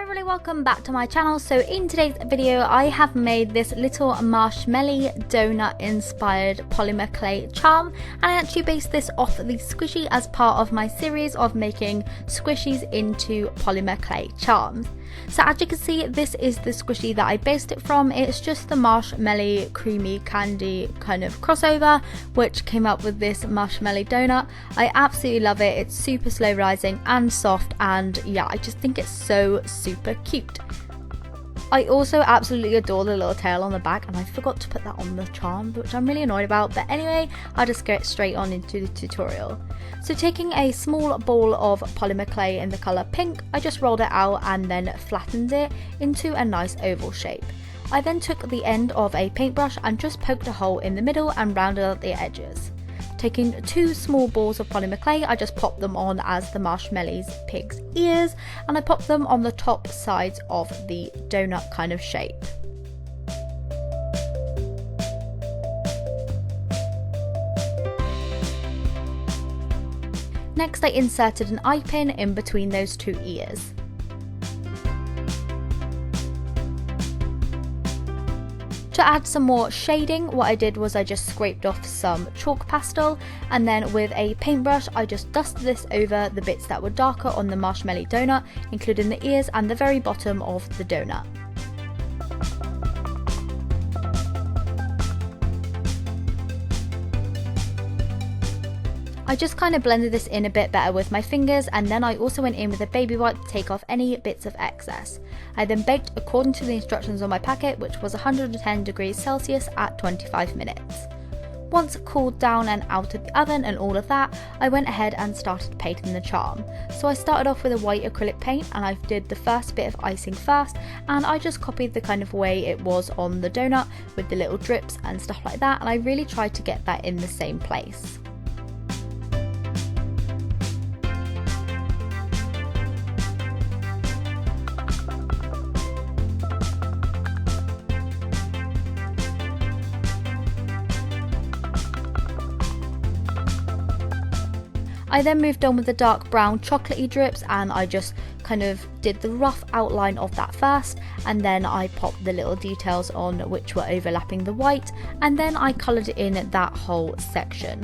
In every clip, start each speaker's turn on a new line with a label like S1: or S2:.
S1: everybody, welcome back to my channel. So in today's video I have made this little Marshmelli donut inspired polymer clay charm, and I actually based this off the squishy as part of my series of making squishies into polymer clay charms. So as you can see, this is the squishy that I based it from. It's just the Marshmelli creamy candy kind of crossover which came up with this Marshmelli donut. I absolutely love it. It's super slow rising and soft, and yeah, I just think it's so super cute. I also absolutely adore the little tail on the back, and I forgot to put that on the charm, which I'm really annoyed about, but anyway, I'll just get straight on into the tutorial. So taking a small ball of polymer clay in the colour pink, I just rolled it out and then flattened it into a nice oval shape. I then took the end of a paintbrush and just poked a hole in the middle and rounded out the edges. Taking two small balls of polymer clay, I just popped them on as the Marshmelli's pig's ears, and I popped them on the top sides of the donut kind of shape. Next, I inserted an eye pin in between those two ears. To add some more shading, what I did was I just scraped off some chalk pastel, and then with a paintbrush I just dusted this over the bits that were darker on the Marshmelli donut, including the ears and the very bottom of the donut. I just kind of blended this in a bit better with my fingers, and then I also went in with a baby wipe to take off any bits of excess. I then baked according to the instructions on my packet, which was 110 degrees Celsius at 25 minutes. Once cooled down and out of the oven and all of that, I went ahead and started painting the charm. So I started off with a white acrylic paint, and I did the first bit of icing first, and I just copied the kind of way it was on the donut with the little drips and stuff like that, and I really tried to get that in the same place. I then moved on with the dark brown chocolatey drips, and I just kind of did the rough outline of that first, and then I popped the little details on which were overlapping the white, and then I coloured in that whole section.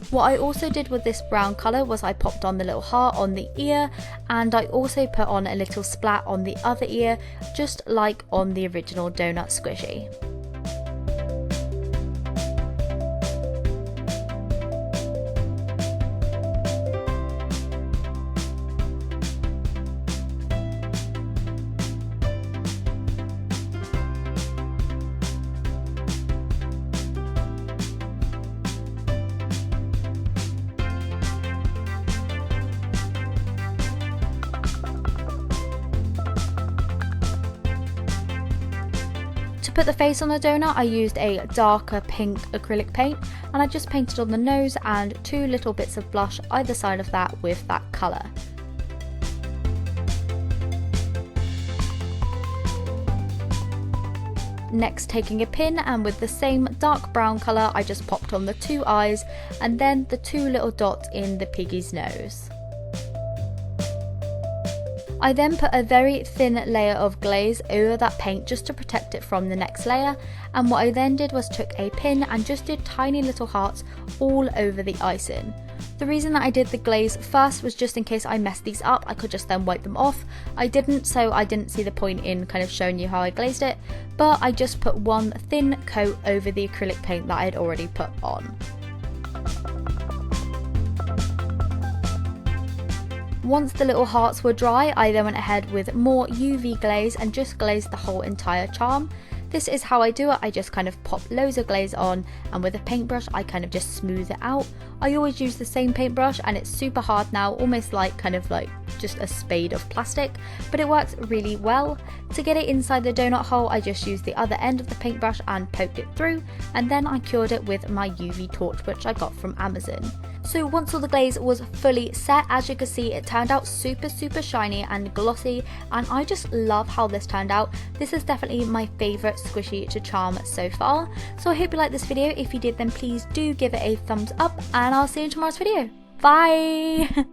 S1: What I also did with this brown colour was I popped on the little heart on the ear, and I also put on a little splat on the other ear, just like on the original donut squishy. To put the face on the donut, I used a darker pink acrylic paint, and I just painted on the nose and two little bits of blush either side of that with that colour. Next, taking a pin, and with the same dark brown colour I just popped on the two eyes and then the two little dots in the piggy's nose. I then put a very thin layer of glaze over that paint just to protect it from the next layer, and what I then did was took a pin and just did tiny little hearts all over the icing. The reason that I did the glaze first was just in case I messed these up, I could just then wipe them off. I didn't, so I didn't see the point in kind of showing you how I glazed it, but I just put one thin coat over the acrylic paint that I had already put on. Once the little hearts were dry, I then went ahead with more UV glaze and just glazed the whole entire charm. This is how I do it. I just kind of pop loads of glaze on, and with a paintbrush I kind of just smooth it out. I always use the same paintbrush, and it's super hard now, almost like kind of like just a spade of plastic, but it works really well. To get it inside the donut hole, I just used the other end of the paintbrush and poked it through, and then I cured it with my UV torch which I got from Amazon. So once all the glaze was fully set, as you can see, it turned out super shiny and glossy, and I just love how this turned out. This is definitely my favourite squishy to charm so far. So I hope you liked this video. If you did, then please do give it a thumbs up, and I'll see you in tomorrow's video. Bye!